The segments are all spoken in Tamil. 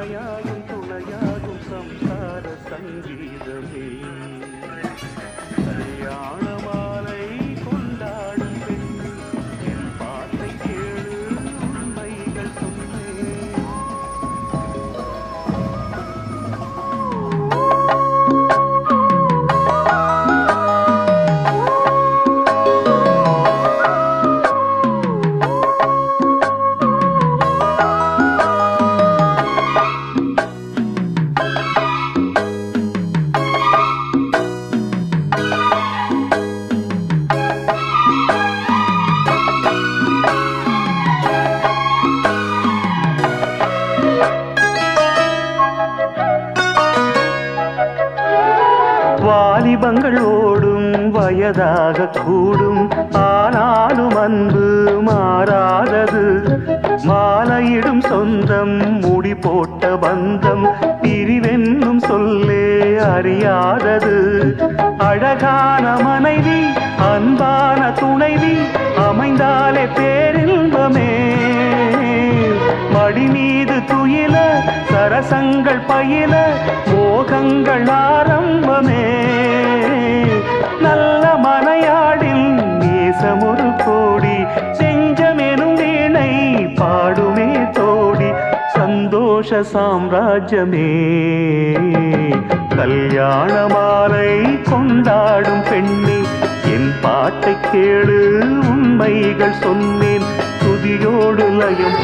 இணையாகும் துணையாகும் சம்சார சங்கீதமே கல்யாண மாலை கொண்டாடும் பெண்ணு என் பாட்டை கேளு உண்மைகள் சொன்னேன். வாலிபங்கள் ஓடும் வயதாக கூடும், ஆனாலும் அன்பு மாறாதது. மாலையிடும் சொந்தம் முடி போட்ட பந்தம் பிரிவென்னும் சொல்லே அறியாதது. அழகான மனைவி அன்பான துணைவி அமைந்தாலே பேரின்பமே. மடி மீது துயில சரசங்கள் பயில மோகங்கள் ஆரம்பமே. நல்ல மனையாடில் நேசமொரு கோடி, செஞ்சமெனும் வீணை பாடுமே தோடி. சந்தோஷ சாம்ராஜ்யமே கல்யாண மாலை கொண்டாடும் பெண்ணே என் பாட்டை கேளு உண்மைகள் சொன்னேன். துதியோடு லயம்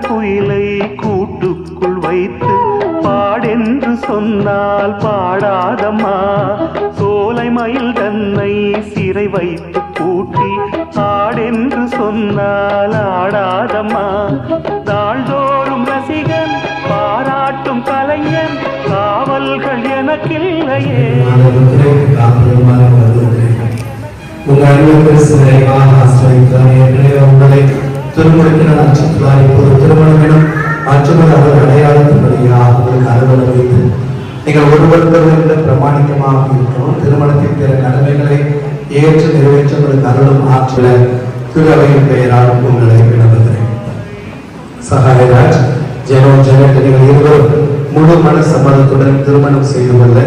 குயிலை கூட்டுக்குள் வைத்து பாடென்று சொன்னால் பாடாதம்மா. சோலை மயில் தன்னை சிறை வைத்து பூட்டி ஆடென்று சொன்னால் ஆடாதம்மா. தாழ்தோறும் ரசிகன் பாராட்டும் கலைஞன் காவல்கள் எனக்கில்லையே. திருமணத்தின நட்சத்திரம் இப்போது திருமணம் எனும் மற்றொரு அடையாளத்தின்படியாக உங்களுக்கு அலுவலகம் வைத்து நீங்கள் ஒருவருக்கொருவர் பிரமாணிக்கமாக இருக்கிறோம். திருமணத்தின் பிற கடமைகளை ஏற்று நிறைவேற்ற உங்களுக்கு அருளும் ஆற்றல திருவையின் பெயரால் உங்களை வினவுகிறேன். சகாயராஜ் ஜெனட் நீங்கள் இருவரும் முழு மன சம்மதத்துடன் திருமணம் செய்து கொள்ள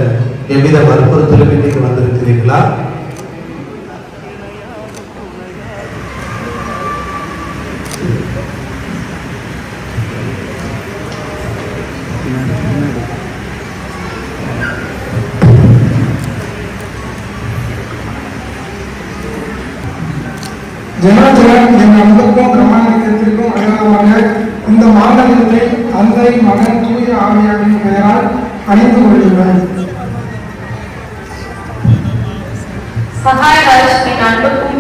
எவ்வித வற்புறுத்தலும் இன்னைக்கு வந்திருக்கிறீர்களா? ஜனாஜன் என் அன்புக்கும் பிரமாணிக்கத்திற்கும் அடையாளமாக இந்த மாங்கல்யத்தை தந்தை மகன் தூய ஆவியாரின் பெயரால் அணிந்து கொள்கிறேன். சகாயராஜ் என் அன்புக்கும்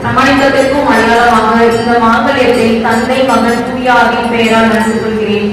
பிரமாணிக்கத்திற்கும் அடையாளமாக இந்த மாங்கல்யத்தை தந்தை மகன் தூய ஆவியின் பெயரால் அணிந்து கொள்கிறேன்.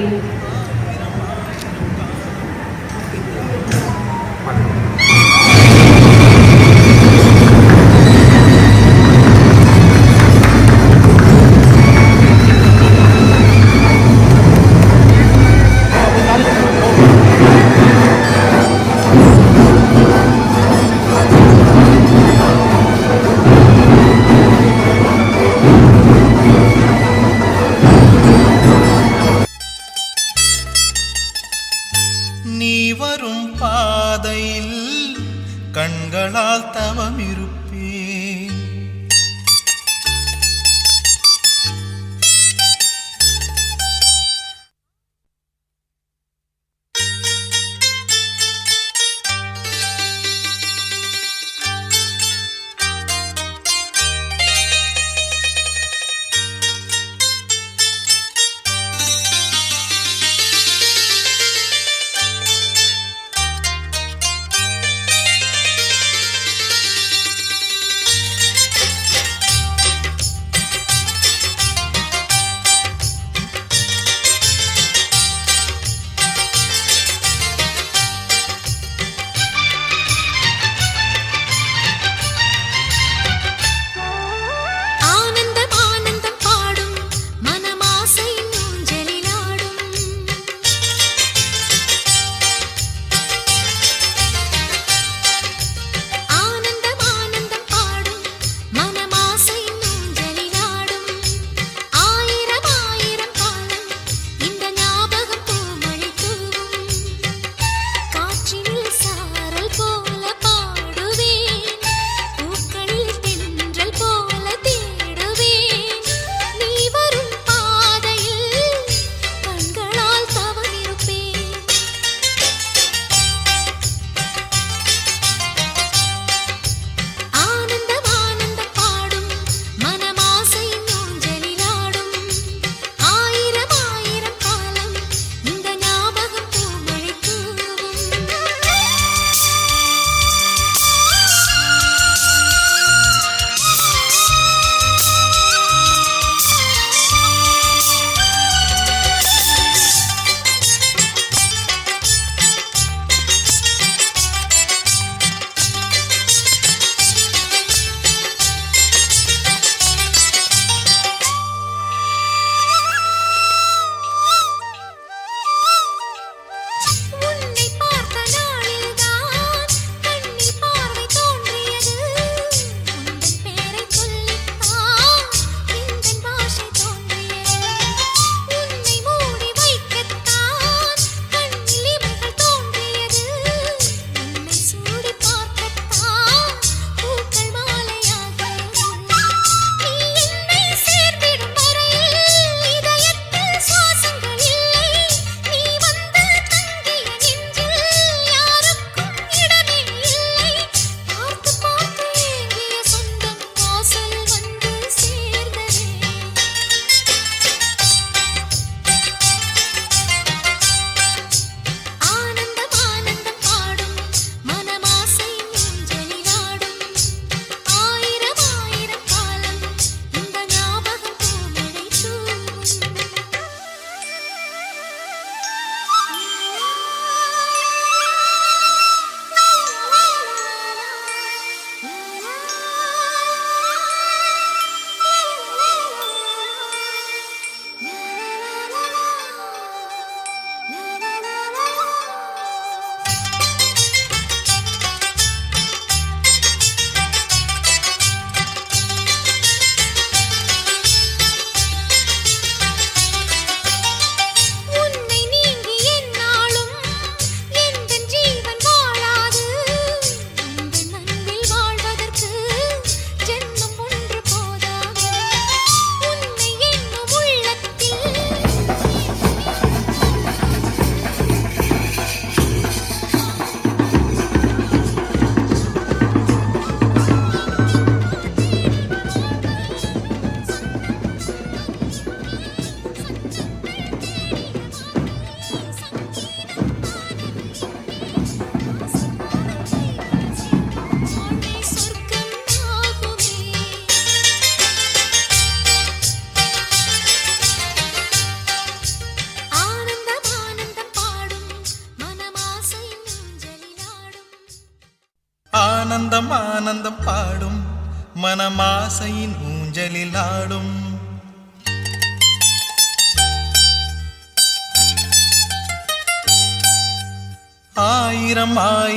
ஆனந்தம் ஆனந்தம் பாடும் மனமாசையின் ஊஞ்சலில் ஆடும் ஆயிரம் ஆயிரம்